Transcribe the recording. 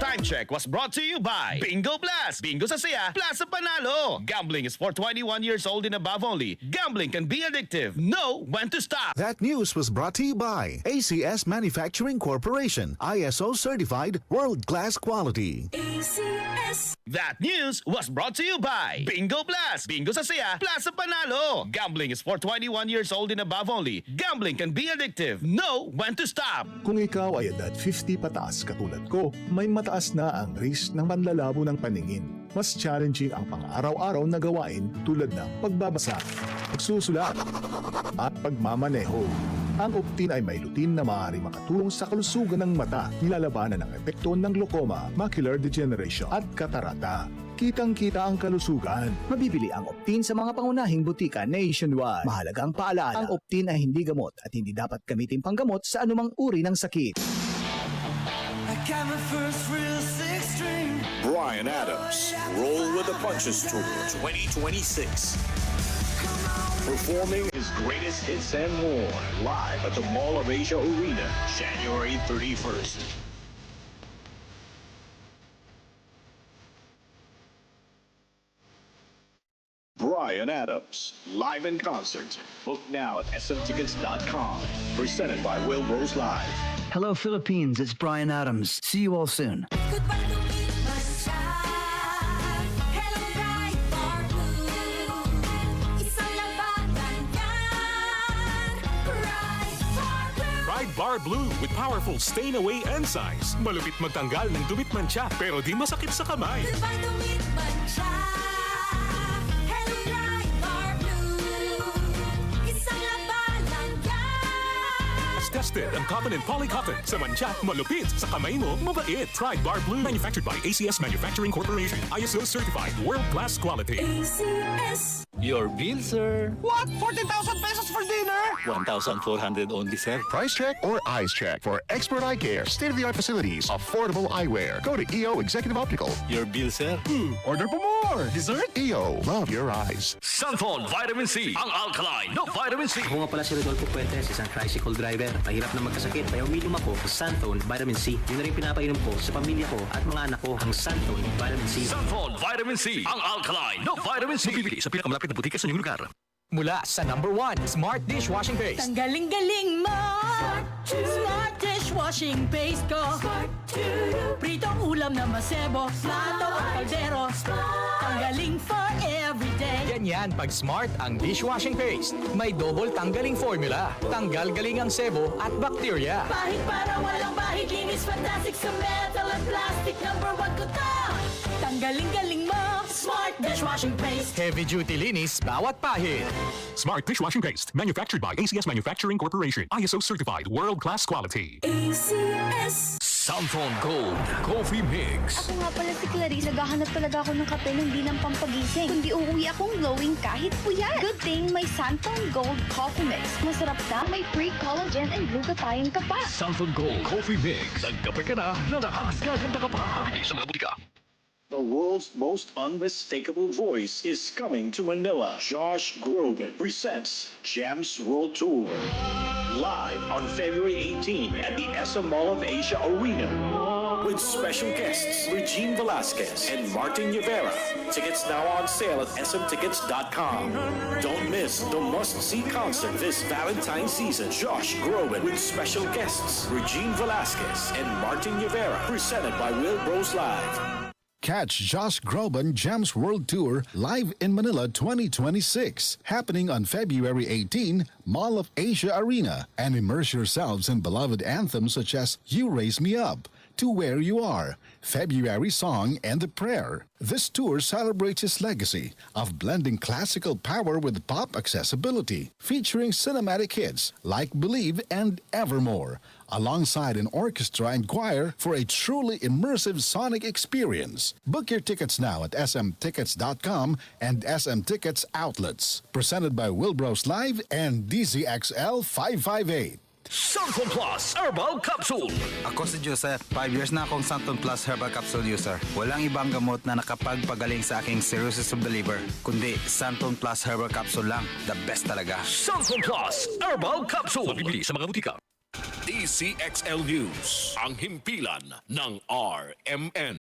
Time check was brought to you by Bingo Plus. Bingo sa saya, plus sa panalo. Gambling is for 21 years old and above only. Gambling can be addictive. Know when to stop. That news was brought to you by ACS Manufacturing Corporation, ISO certified world-class quality. ACS. That news was brought to you by Bingo Plus. Bingo sa saya, plus sa panalo. Gambling is for 21 years old and above only. Gambling can be addictive. Know when to stop. Kung ikaw ay edad 50 pataas katulad ko, may mataas na ang risk ng panlalabo ng paningin. Mas challenging ang pang-araw-araw na gawain tulad ng pagbabasa, pagsusulat, at pagmamaneho. Ang Optin ay may lutin na maaari makatulong sa kalusugan ng mata, nilalabanan ng epekto ng glaucoma, macular degeneration at katarata. Kitang-kita ang kalusugan. Mabibili ang Optin sa mga pangunahing butika nationwide. Mahalagang paalala, ang Optin ay hindi gamot at hindi dapat gamitin panggamot sa anumang uri ng sakit. I got my first real six string. Bryan Adams, Roll with the Punches Tour 2026. Performing his greatest hits and more live at the Mall of Asia Arena, January 31st. Bryan Adams, live in concert. Book now at smtickets.com. Presented by Wilbur's Live. Hello Philippines, it's Bryan Adams. See you all soon. Goodbye to me, Hello, bright bar blue. Isang labatan yan. Bright bar blue. Pride Bar Blue with powerful stain-away enzymes. Malupit magtanggal ng dumit mancha pero di masakit sa kamay. Goodbye to me, Hello, bright bar blue. Isang labanan yan. As tested ang cotton and polycotton. Sa mancha, malupit. Sa kamay mo, mabait. Pride Bar Blue. Manufactured by ACS Manufacturing Corporation. ISO certified. World-class quality. ACS. Your bill, sir. What? 40,000 pesos for dinner? 1,400 only, sir. Price check or eyes check for expert eye care, state-of-the-art facilities, affordable eyewear. Go to EO Executive Optical. Your bill, sir. Order for more. Dessert? EO. Love your eyes. Sunfall Vitamin C. Ang alkaline no vitamin C. Ako nga pala si Rodolfo Puentes, isang tricycle driver. Mahirap na magkasakit, kaya uminom ako sa Sunfall Vitamin C. Yun na rin pinapainom ko sa pamilya ko at mga anak ko ang Sunfall Vitamin C. Sunfall Vitamin C. Ang alkaline no vitamin C. Mabibili sa pinakamalapit na butika sa inyong lugar. Mula sa #1 Smart Dishwashing Paste. Ang galing-galing mo. Smart dishwashing paste ko. Pritong ulam na masebo. Plato at kaldero. Tanggaling for everyday. Ganyan pag Smart ang dishwashing paste. May double tanggaling formula. Tanggal galing ang sebo at bakterya. Bahid para walang bahid. Linis fantastic sa metal at plastic. #1 ko to. Tanggaling-galing mo. Smart dishwashing paste. Heavy duty linis bawat pahid. Smart Dishwashing Paste. Manufactured by ACS Manufacturing Corporation. ISO certified. World-class quality. ACS. Sunfall Gold Coffee Mix. Ako nga pala si Clarice, naghahanap talaga ako ng kape na hindi ng pampagising. Kundi uuwi akong glowing kahit puyat. Good thing may Sunfall Gold Coffee Mix. Masarap na, may free collagen and glutathione ka pa. Sunfall Gold Coffee Mix. Nagkape ka na, nakakaganda ka pa. Hindi sa mga butika. The world's most unmistakable voice is coming to Manila. Josh Groban presents Gems World Tour. Live on February 18 at the SM Mall of Asia Arena. With special guests Regine Velasquez and Martin Rivera. Tickets now on sale at smtickets.com. Don't miss the must-see concert this Valentine's season. Josh Groban with special guests Regine Velasquez and Martin Rivera. Presented by Wilbur's Live. Catch Josh Groban Gems World Tour live in Manila 2026, happening on February 18, Mall of Asia Arena, and immerse yourselves in beloved anthems such as You Raise Me Up, To Where You Are, February Song, and The Prayer. This tour celebrates his legacy of blending classical power with pop accessibility, featuring cinematic hits like Believe and Evermore, alongside an orchestra and choir for a truly immersive sonic experience. Book your tickets now at smtickets.com and SM Tickets outlets. Presented by Wilbur's Live and DZXL 558. Sunfall Plus Herbal Capsule. Ako si Joseph. 5 years na akong Santon Plus Herbal Capsule user. Walang ibang gamot na nakapagpagaling sa aking cirrhosis of the liver, kundi Santon Plus Herbal Capsule lang. The best talaga. Sunfall Plus Herbal Capsule. Mabibili sa mga butika. DCXL News, ang himpilan ng RMN.